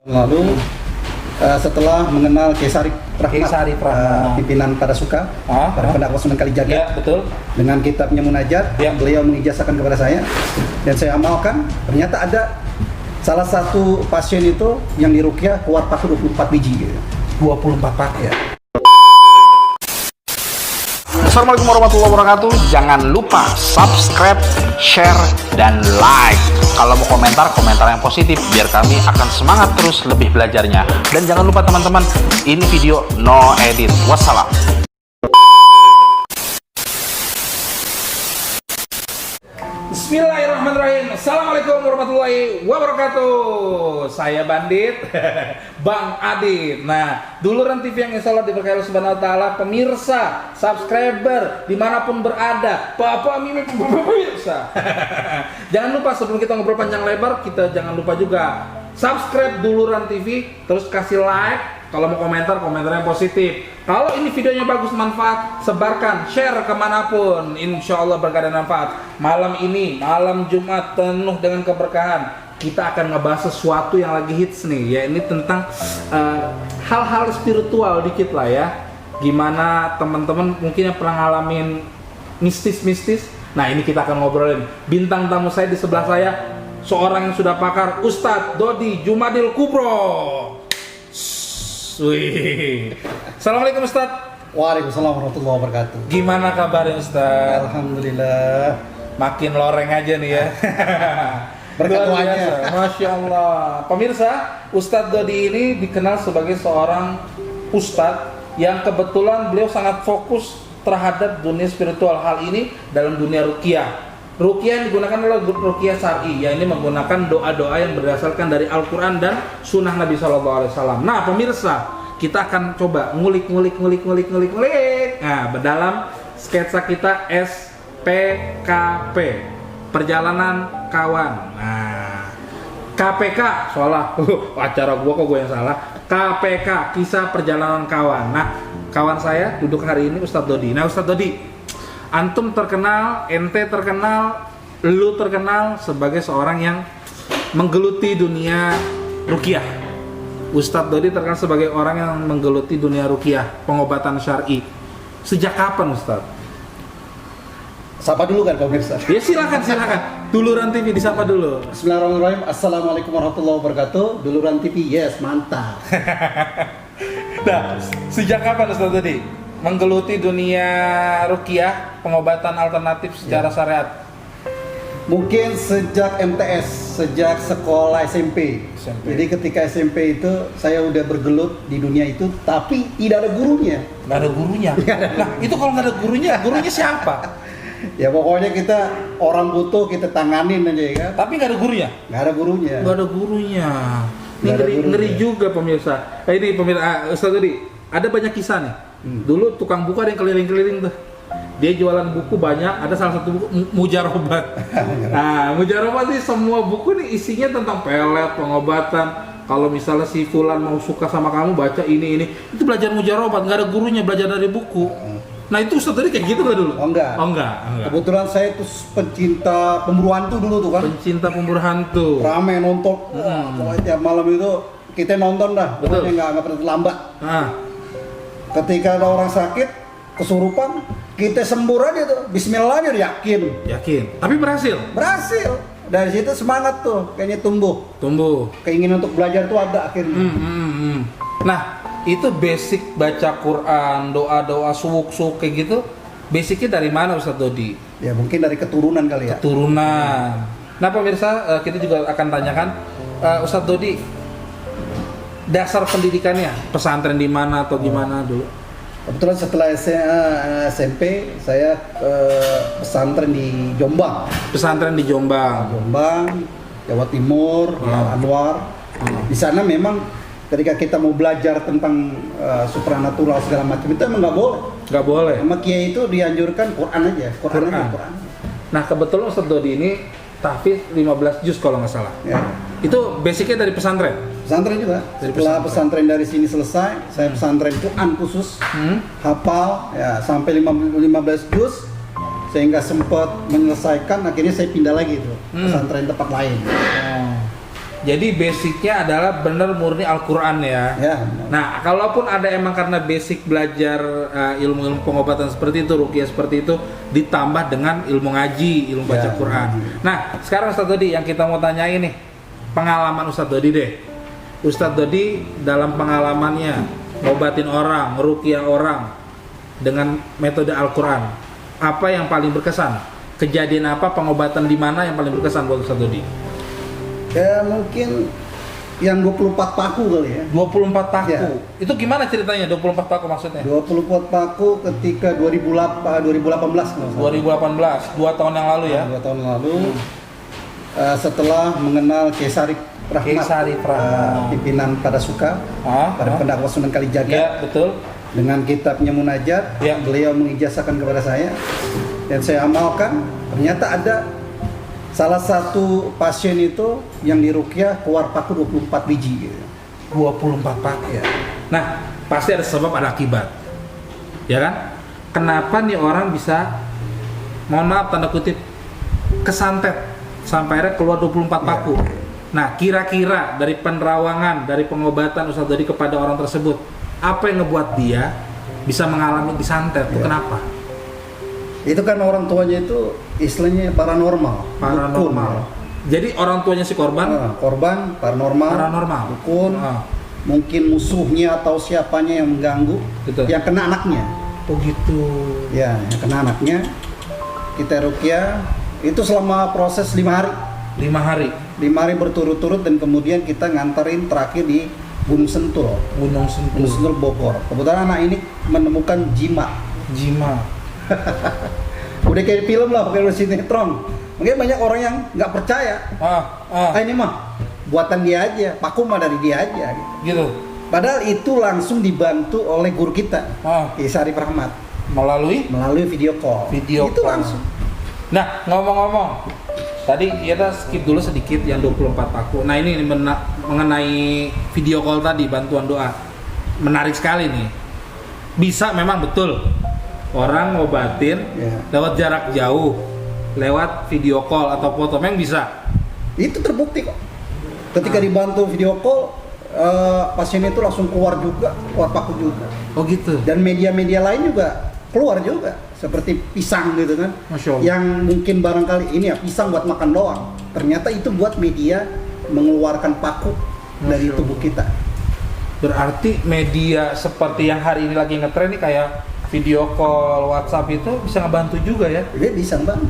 Lalu setelah mengenal Kiai Sarip Rahmat, pimpinan pada suka pada pendakwah Sunan Kalijaga, ya, betul. Dengan kitabnya Munajat, beliau mengijazahkan kepada saya dan saya amalkan. Ternyata ada salah satu pasien itu yang diruqyah keluar paku 24 biji, 24 paket. ya. Assalamualaikum warahmatullahi wabarakatuh. Jangan lupa subscribe, share, dan like. Kalau mau komentar yang positif biar kami akan semangat terus lebih belajarnya. Dan jangan lupa teman-teman, ini video no edit. Wassalam. Bismillahirrahmanirrahim. Assalamualaikum warahmatullahi wabarakatuh. Saya Bandit, Bang Adit. Nah, Duluran TV yang insya Allah diberkahi Allah Subhanahu Wa Taala, pemirsa, subscriber dimanapun berada, Papa Mimi pemirsa. Jangan lupa sebelum kita ngobrol panjang lebar, kita jangan lupa juga subscribe Duluran TV, terus kasih like. Kalau mau komentar yang positif. Kalau ini videonya bagus, manfaat, sebarkan, share kemanapun. Insya Allah berkah dan manfaat. Malam ini, malam Jumat penuh dengan keberkahan. Kita akan ngebahas sesuatu yang lagi hits nih. Ya, ini tentang hal-hal spiritual dikit lah ya. Gimana teman-teman mungkin yang pernah ngalamin mistis-mistis. Nah, ini kita akan ngobrolin. Bintang tamu saya di sebelah saya, seorang yang sudah pakar, Ustadz Dodi Jumadil Kubro. Wih. Assalamualaikum Ustaz. Waalaikumsalam warahmatullahi wabarakatuh. Gimana kabarnya Ustaz? Alhamdulillah. Makin loreng aja nih ya. Berkat doanya. Masya Allah. Pemirsa, Ustadz Dodi ini dikenal sebagai seorang ustadz yang kebetulan beliau sangat fokus terhadap dunia spiritual. Hal ini dalam dunia ruqyah. Ruqyah yang digunakan adalah ruqyah syar'i, yang ini menggunakan doa-doa yang berdasarkan dari Al-Quran dan Sunnah Nabi SAW. Nah, pemirsa, kita akan coba ngulik. Nah, dalam sketsa kita SPKP, perjalanan kawan. Nah, KPK, salah. Acara gua kok gue yang salah. KPK, kisah perjalanan kawan. Nah, kawan saya duduk hari ini Ustadz Dodi. Nah, Ustadz Dodi, antum terkenal, ente terkenal, lu terkenal sebagai seorang yang menggeluti dunia ruqyah. Ustadz Dodi terkenal sebagai orang yang menggeluti dunia ruqyah, pengobatan syar'i. Sejak kapan Ustadz? Sapa dulu kan pemirsa. Ya silakan. Duluran TV disapa dulu. Bismillahirrahmanirrahim. Assalamualaikum warahmatullahi wabarakatuh. Duluran TV, yes, mantap. Nah, sejak kapan Ustadz Dodi menggeluti dunia ruqyah, pengobatan alternatif secara syariat? Mungkin sejak MTS, sejak sekolah SMP. Jadi ketika SMP itu saya udah bergelut di dunia itu, tapi tidak ada gurunya. Nggak ada gurunya? Nah, itu kalau nggak ada gurunya siapa? Ya pokoknya kita orang butuh kita tanganin aja ya kan. Tapi nggak ada gurunya? Nggak ada gurunya. Ini ngeri juga pemirsa. Ini pemirsa, Ustaz Dodi, ada banyak kisah nih. Dulu tukang buku ada yang keliling-keliling tuh. Dia jualan buku banyak, ada salah satu buku mujarobat. Nah, mujarobat ini semua buku nih isinya tentang pelet, pengobatan. Kalau misalnya si fulan mau suka sama kamu, baca ini. Itu belajar mujarobat, nggak ada gurunya, belajar dari buku. Nah, itu Ustaz tadi kayak gitu nggak dulu? Oh enggak. Kebetulan saya tuh pencinta pemburu hantu dulu tuh kan. Pencinta pemburu hantu. Rame nonton. Pokoknya tiap malam itu kita nonton dah. Betul. Pokoknya nggak pernah terlambat. Ketika ada orang sakit, kesurupan, kita sembur aja tuh. Bismillah aja yakin. Tapi berhasil. Dari situ semangat tuh, kayaknya tumbuh. Keinginan untuk belajar tuh ada akhirnya. Nah, itu basic baca Quran, doa-doa suwuk-suwuk kayak gitu. Basicnya dari mana Ustadz Dodi? Ya mungkin dari keturunan kali ya. Nah, pemirsa, kita juga akan tanyakan Ustadz Dodi, dasar pendidikannya pesantren di mana atau gimana dulu? Kebetulan setelah SMP saya pesantren di Jombang. Jawa Timur, Anwar. Di sana memang ketika kita mau belajar tentang supranatural segala macam itu emang nggak boleh. Sama kiai itu dianjurkan Quran aja. Nah, kebetulan Ustadz Dodi ini tahfiz 15 juz kalau nggak salah. Ya. Itu basicnya dari pesantren juga. Setelah pesantren dari sini selesai, saya pesantren Quran khusus, hafal ya sampai 15 juz, sehingga sempat menyelesaikan. Akhirnya saya pindah lagi tuh pesantren tempat lain. Jadi basicnya adalah benar murni Al-Quran ya. Ya. Nah, kalaupun ada emang karena basic belajar ilmu-ilmu pengobatan seperti itu, ruqyah seperti itu, ditambah dengan ilmu ngaji, ilmu baca Quran. Nah, sekarang Ustadz Dodi yang kita mau tanyain nih, pengalaman Ustadz Dodi deh. Ustadz Dodi dalam pengalamannya ngobatin orang, meruqyah orang dengan metode Al-Quran, apa yang paling berkesan? Kejadian apa, pengobatan di mana yang paling berkesan buat Ustadz Dodi? Ya mungkin yang 24 paku kali ya. 24 paku. Ya. Itu gimana ceritanya 24 paku maksudnya? 24 paku ketika 2018 2018, 2 tahun yang lalu ya. 2 tahun lalu setelah mengenal Kiai Sarif Rahmat, Kiai Sarif Rahmat. pimpinan pada Suka, pada pendakwah Sunan Kalijaga. Ya, betul. Dengan kitabnya Munajat, Ya. beliau mengijazahkan kepada saya dan saya amalkan. Ternyata ada salah satu pasien itu yang diruqyah keluar paku 24 biji gitu. 24 paku. Ya. Nah, pasti ada sebab, ada akibat. Ya kan? Kenapa nih orang bisa, mohon maaf tanda kutip, kesantet sampai akhirnya keluar 24 paku. Nah, kira-kira dari penerawangan, dari pengobatan Ustadz Dodi kepada orang tersebut, apa yang ngebuat dia bisa mengalami disantet? Itu kenapa? Itu kan orang tuanya itu istilahnya paranormal. Dukun, ya. Jadi orang tuanya si korban korban paranormal. Dukun. Mungkin musuhnya atau siapanya yang mengganggu, Betul. yang kena anaknya. Oh gitu. Ya, yang kena anaknya. Kita ruqyah itu selama proses 5 hari. 5 hari. 5 hari berturut-turut dan kemudian kita nganterin terakhir di Gunung Sentul. Gunung Sentul Bogor. Kebetulan anak ini menemukan jima. Udah kayak film lah, kayak sinetron. Mungkin banyak orang yang nggak percaya. Ini mah buatan dia aja, paku mah dari dia aja gitu. Padahal itu langsung dibantu oleh guru kita, Kiai Sarif Rahmat, melalui video call. Itu langsung. Nah, ngomong-ngomong, tadi kita skip dulu sedikit yang 24 paku. Nah, ini mengenai video call tadi, bantuan doa. Menarik sekali nih. Bisa memang betul orang ngobatin lewat jarak jauh, lewat video call atau foto, memang bisa. Itu terbukti kok. Ketika dibantu video call, pasien itu langsung keluar paku juga. Oh gitu. Dan media-media lain juga keluar juga, seperti pisang gitu kan. Masya Allah. Yang mungkin barangkali ini ya pisang buat makan doang. Ternyata itu buat media mengeluarkan paku dari tubuh kita. Berarti media seperti yang hari ini lagi ngetren nih kayak video call, WhatsApp itu bisa ngebantu juga ya? Dia bisa ngebantu.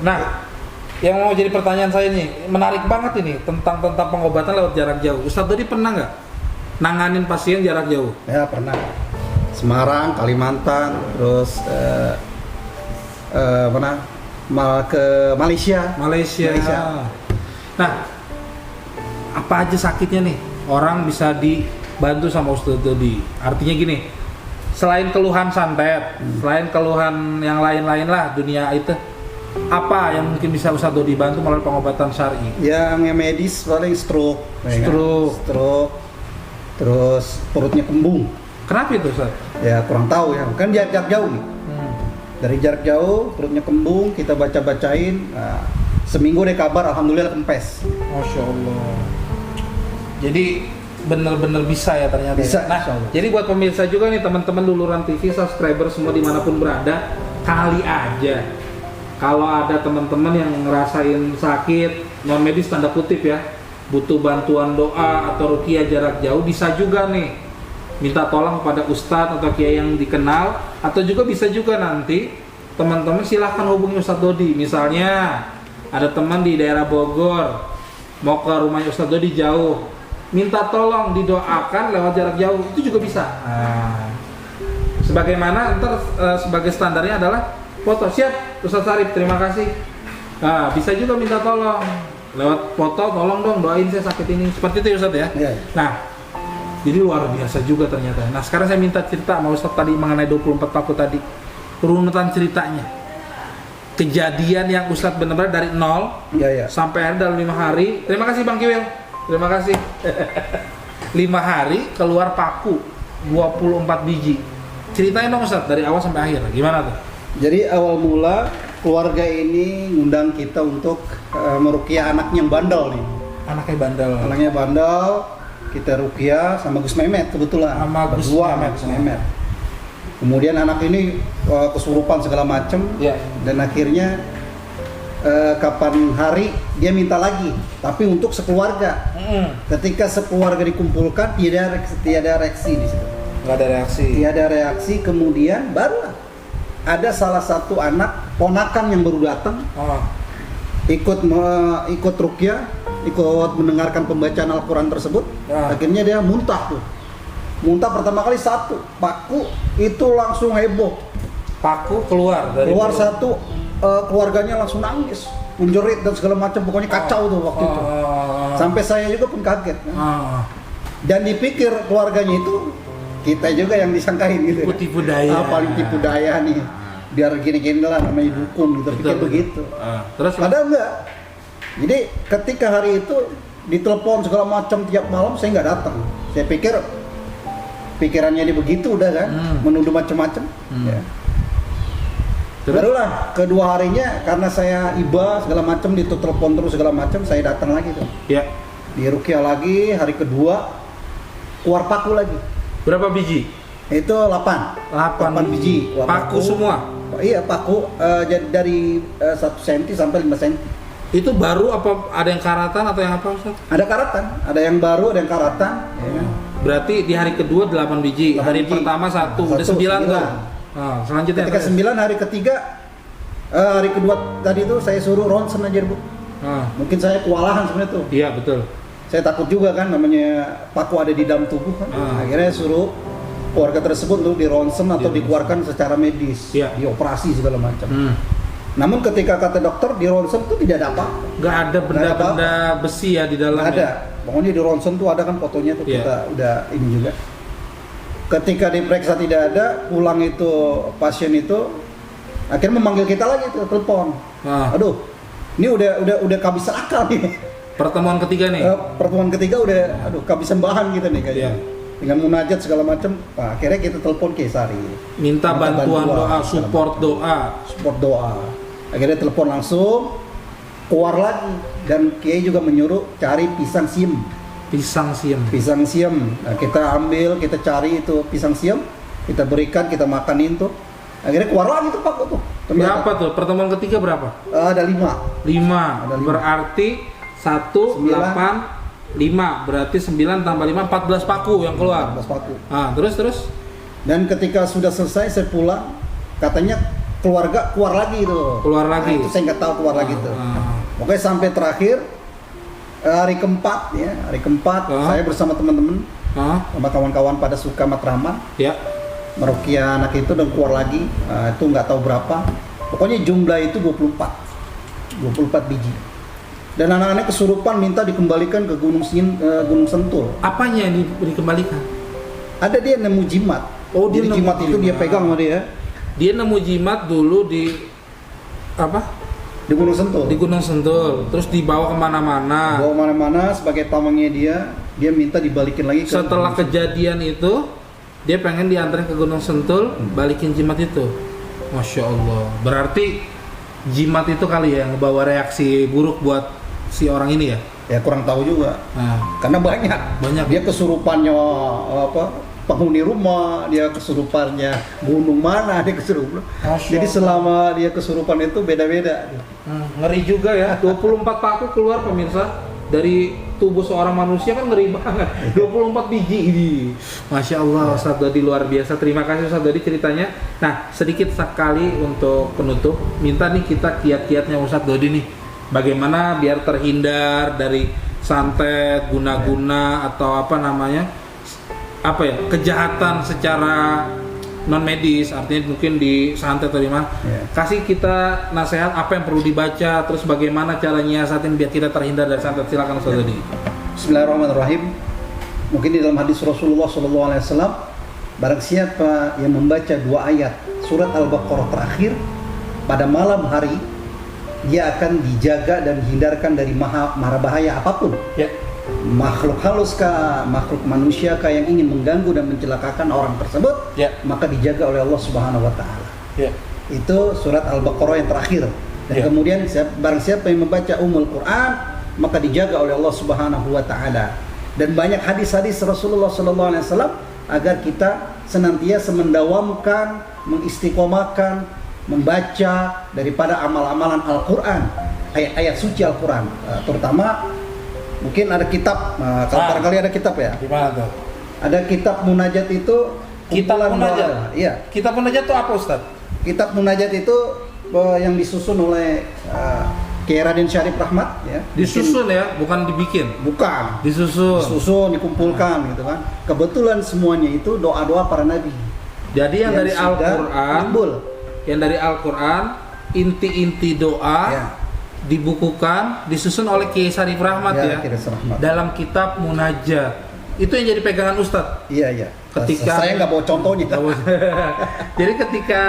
Nah, yang mau jadi pertanyaan saya nih, menarik banget ini tentang pengobatan lewat jarak jauh. Ustadz Dodi pernah nggak nanganin pasien jarak jauh? Ya pernah. Semarang, Kalimantan, terus ke Malaysia. Nah, apa aja sakitnya nih? Orang bisa dibantu sama Ustadz Dodi. Artinya gini, selain keluhan santet, selain keluhan yang lain-lain lah dunia itu, apa yang mungkin bisa Ustadz Dodi bantu melalui pengobatan syar'i? Yang medis paling stroke, terus perutnya kembung. Kenapa itu Ustadz? Ya kurang tahu ya, kan jarak jauh nih. Dari jarak jauh, perutnya kembung, kita baca-bacain. Nah, seminggu deh kabar, alhamdulillah kempes. Masya Allah. Jadi bener-bener bisa ya ternyata. Bisa. Nah, jadi buat pemirsa juga nih teman-teman Luluran TV, subscriber semua dimanapun berada, kali aja kalau ada teman-teman yang ngerasain sakit non medis tanda kutip ya, butuh bantuan doa atau ruqyah jarak jauh, bisa juga nih minta tolong kepada ustadz atau kiai yang dikenal, atau juga bisa juga nanti teman-teman silahkan hubungi Ustadz Dodi. Misalnya ada teman di daerah Bogor mau ke rumah Ustadz Dodi jauh, minta tolong didoakan lewat jarak jauh, itu juga bisa. Sebagaimana ntar sebagai standarnya adalah foto, siap Ustadz Sarif, terima kasih. Nah, bisa juga minta tolong lewat foto, tolong dong doain saya sakit ini, seperti itu ya Ustadz ya. Nah, jadi luar biasa juga ternyata. Nah, sekarang saya minta cerita sama Ustadz tadi mengenai 24 paku tadi, runutan ceritanya, kejadian yang Ustadz benar-benar dari nol sampai akhirnya dalam 5 hari. Terima kasih Bang Kiwil, terima kasih. 5 hari keluar paku 24 biji. Ceritain dong Ustadz dari awal sampai akhir, gimana tuh? Jadi awal mula keluarga ini ngundang kita untuk meruqyah anak yang bandel nih. Anaknya bandel, kita ruqyah sama Gus Mehmet kebetulan. Sama Gus Mehmet. Kemudian anak ini kesurupan segala macem, dan akhirnya kapan hari dia minta lagi, tapi untuk sekeluarga. Ketika sekeluarga dikumpulkan, tiada reaksi di situ. Nggak ada reaksi. Tiada reaksi, kemudian baru ada salah satu anak ponakan yang baru datang, ikut ruqyah, ikut mendengarkan pembacaan Al-Quran tersebut. Akhirnya dia muntah tuh. Muntah pertama kali satu, paku itu langsung heboh. Paku keluar satu, keluarganya langsung nangis, menjerit dan segala macam, pokoknya kacau tuh waktu itu. Sampai saya juga pun kaget. Dan dipikir keluarganya itu kita juga yang disangkain gitu. Tipu daya. Paling tipu daya nih. Biar gini-gini lah namanya dukun gitu, pikir begitu. Terus padahal enggak. Jadi ketika hari itu ditelepon segala macam tiap malam, saya nggak datang. Saya pikir pikirannya dia begitu udah kan, menuduh macam-macam. Ya. Barulah kedua harinya karena saya iba segala macam, ditelepon terus segala macam, saya datang lagi tuh. Ya. Di ruqyah lagi, hari kedua keluar paku lagi. Berapa biji? Itu 8 biji. Paku semua? Iya, paku dari 1 cm sampai 5 cm. Itu baru apa ada yang karatan atau yang apa Ustaz? Ada karatan, ada yang baru, ada yang karatan. Ya. Berarti di hari kedua 8 biji, hari pertama 1, udah 9 tuh. Selanjutnya ketika 9 hari ketiga, hari kedua tadi itu saya suruh ronsen aja Bu. Mungkin saya kewalahan sebenarnya tuh. Iya betul. Saya takut juga kan, namanya paku ada di dalam tubuh kan. Akhirnya suruh keluarga tersebut untuk dironsen atau dikeluarkan secara medis, dioperasi segala macam. Namun ketika kata dokter di ronsen tuh tidak ada apa-apa. Nggak ada benda-benda besi ya di dalamnya. Nggak ada. Pokoknya di ronsen tuh ada kan fotonya tuh, kita udah ini juga. Ketika diperiksa tidak ada, pulang itu pasien itu akhirnya memanggil kita lagi tuh, telepon. Aduh, ini udah kehabisan akal nih. Pertemuan ketiga nih. Pertemuan ketiga udah kehabisan bahan gitu nih kayaknya. Dengan munajat segala macam. Nah, akhirnya kita telepon Kesari. Minta bantuan doa, support doa. Akhirnya telepon langsung, keluar lagi, dan Kiai juga menyuruh cari pisang siem. Nah, kita ambil, kita cari itu pisang siem, kita berikan, kita makanin tuh. Akhirnya keluar lagi tuh paku tuh. Berapa tuh? Pertemuan ketiga berapa? Ada 5. Berarti 1, 8, 5. Berarti 9 tambah 5, 14 paku yang keluar. 14 paku. Terus? Dan ketika sudah selesai saya pulang, katanya keluarga keluar lagi tuh. Nah, itu saya nggak tahu keluar lagi tuh. Pokoknya sampai terakhir hari keempat saya bersama teman-teman sama kawan-kawan pada suka matraman meruqyah anak itu dan keluar lagi. Itu nggak tahu berapa, pokoknya jumlah itu 24 biji. Dan anak-anak kesurupan minta dikembalikan ke Gunung Sentul. Apanya yang dikembalikan? Ada dia nemu jimat. Dia jimat itu dia pegang sama dia. Dia nemu jimat dulu di apa? Di Gunung Sentul. Terus dibawa kemana-mana. Sebagai pamangnya dia minta dibalikin lagi. Setelah kejadian itu, dia pengen diantarin ke Gunung Sentul, balikin jimat itu. Masya Allah. Berarti jimat itu kali ya ngebawa reaksi buruk buat si orang ini ya? Ya kurang tahu juga. Karena banyak. Dia kesurupannya penghuni rumah, dia kesurupannya gunung mana, dia kesurupan. Jadi selama dia kesurupan itu beda-beda. Ngeri juga ya, 24 paku keluar pemirsa dari tubuh seorang manusia, kan ngeri banget. 24 biji ini. Masya Allah, Ustadz Dodi luar biasa. Terima kasih Ustadz Dodi ceritanya. Nah, sedikit sekali untuk penutup, minta nih kita kiat-kiatnya Ustadz Dodi nih. Bagaimana biar terhindar dari santet, guna-guna atau kejahatan secara non medis, artinya mungkin di santet atau di mana. Kasih kita nasihat apa yang perlu dibaca, terus bagaimana cara nyiasatin biar kita terhindar dari santet. Silakan Ustaz Dodi. Bismillahirrahmanirrahim. Mungkin di dalam hadis Rasulullah SAW, barang siapa yang membaca 2 ayat surat Al-Baqarah terakhir pada malam hari, dia akan dijaga dan dihindarkan dari mara bahaya apapun. Makhluk halus kah, makhluk manusia kah yang ingin mengganggu dan mencelakakan orang tersebut, maka dijaga oleh Allah Subhanahu wa taala. Itu surat Al-Baqarah yang terakhir. Dan kemudian barang siapa yang membaca Ummul Quran maka dijaga oleh Allah Subhanahu wa taala. Dan banyak hadis-hadis Rasulullah sallallahu alaihi wasallam agar kita senantiasa mendawamkan, mengistiqomahkan, membaca daripada amal-amalan Al-Qur'an, ayat-ayat suci Al-Qur'an. Terutama mungkin ada kitab, kalau barangkali ada kitab ya. Gimana tuh? Ada kitab munajat itu. Kitab munajat? Iya. Kitab munajat itu apa, Ustaz? Kitab munajat itu yang disusun oleh Kiai Raden Syarif Rahmat ya. Disusun ya, bukan dibikin. Bukan. Disusun, dikumpulkan gitu kan. Kebetulan semuanya itu doa-doa para nabi. Jadi yang dari Al-Qur'an, yang dari Al-Qur'an, inti-inti doa dibukukan, disusun oleh Kiai Syarif Rahmat ya. Dalam kitab munajat. Itu yang jadi pegangan Ustadz. Iya. Ketika saya nggak bawa contohnya. Jadi ketika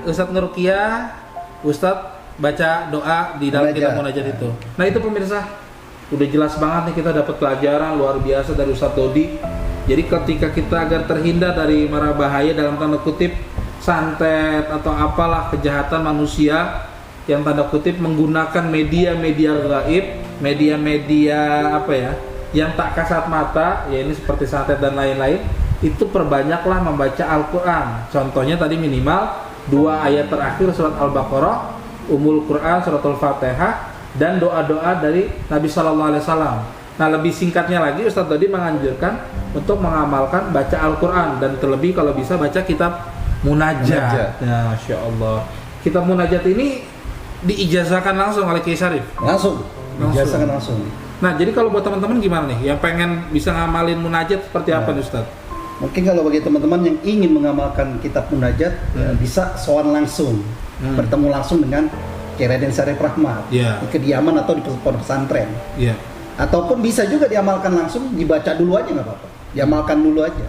Ustadz ngeruqyah, Ustadz baca doa di dalam kitab munajat itu. Nah itu pemirsa, udah jelas banget nih kita dapat pelajaran luar biasa dari Ustadz Dodi. Jadi ketika kita agar terhindar dari mara bahaya dalam tanda kutip santet atau apalah kejahatan manusia yang tanda kutip menggunakan media-media gaib, media-media apa ya, yang tak kasat mata, ya ini seperti santet dan lain-lain, itu perbanyaklah membaca Al-Quran. Contohnya tadi minimal 2 ayat terakhir surat Al-Baqarah, Ummul Quran, surat Al-Fatihah, dan doa-doa dari Nabi Sallallahu Alaihi Wasallam. Nah lebih singkatnya lagi Ustadz tadi menganjurkan untuk mengamalkan baca Al-Quran dan terlebih kalau bisa baca kitab munajat. Nah, Masya Allah. Kitab munajat ini diijazahkan langsung oleh Kiai Syarif? Langsung. Diijazahkan langsung. Nah jadi kalau buat teman-teman gimana nih yang pengen bisa ngamalin munajat seperti apa nih Ustadz? Mungkin kalau bagi teman-teman yang ingin mengamalkan kitab munajat bisa sowan langsung, bertemu langsung dengan Kiai Raden Syarif Rahmat di kediaman atau di pondok pesantren. Ataupun bisa juga diamalkan langsung, dibaca dulu aja nggak apa-apa, diamalkan dulu aja.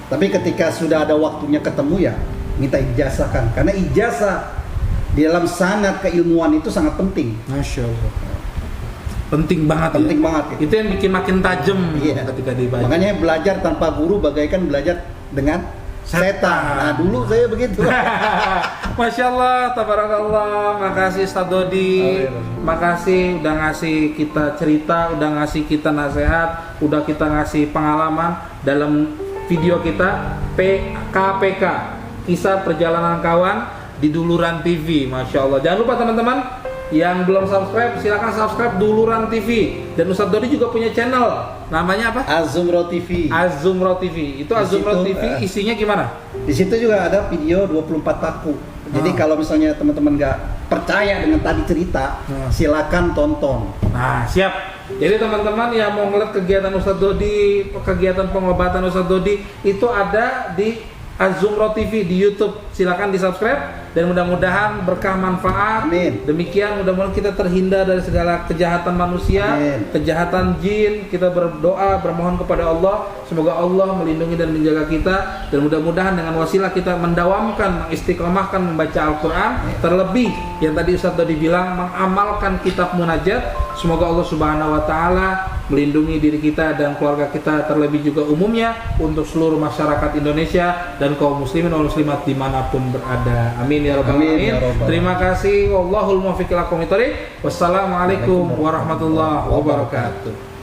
Tapi ketika sudah ada waktunya ketemu ya minta ijazahkan, karena ijazah di dalam sanad keilmuan itu sangat penting. Masya Allah. Penting banget. Ya. Itu yang bikin makin tajam ketika dibaca. Makanya belajar tanpa guru bagaikan belajar dengan setan. Nah dulu saya begitu. Masya Allah, tabarakallah. Makasih Ustadz Dodi. Makasih udah ngasih kita cerita, udah ngasih kita nasihat, udah kita ngasih pengalaman dalam video kita KPK, Kisah Perjalanan Kawan di Duluran TV. Masya Allah. Jangan lupa teman-teman yang belum subscribe, silakan subscribe Duluran TV. Dan Ustadz Dodi juga punya channel, namanya apa? Azumro TV. Azumro TV. Itu Azumro TV isinya gimana? Di situ juga ada video 24 paku. Jadi kalau misalnya teman-teman nggak percaya dengan tadi cerita, silakan tonton. Nah, siap. Jadi teman-teman yang mau ngeliat kegiatan Ustadz Dodi, kegiatan pengobatan Ustadz Dodi itu ada di Azumro TV di YouTube. Silakan di subscribe dan mudah-mudahan berkah manfaat. Amin. Demikian mudah-mudahan kita terhindar dari segala kejahatan manusia, kejahatan jin. Kita berdoa, bermohon kepada Allah semoga Allah melindungi dan menjaga kita, dan mudah-mudahan dengan wasilah kita mendawamkan, mengistiqomahkan membaca Al-Quran, terlebih yang tadi Ustadz Dodi bilang mengamalkan kitab munajat. Semoga Allah Subhanahu wa taala melindungi diri kita dan keluarga kita, terlebih juga umumnya untuk seluruh masyarakat Indonesia dan kaum muslimin dan muslimat dimanapun berada. Amin ya rabbal alamin. Terima kasih. Wallahul muwaffiq ila aqwamit thoriq. Wassalamualaikum warahmatullahi wabarakatuh.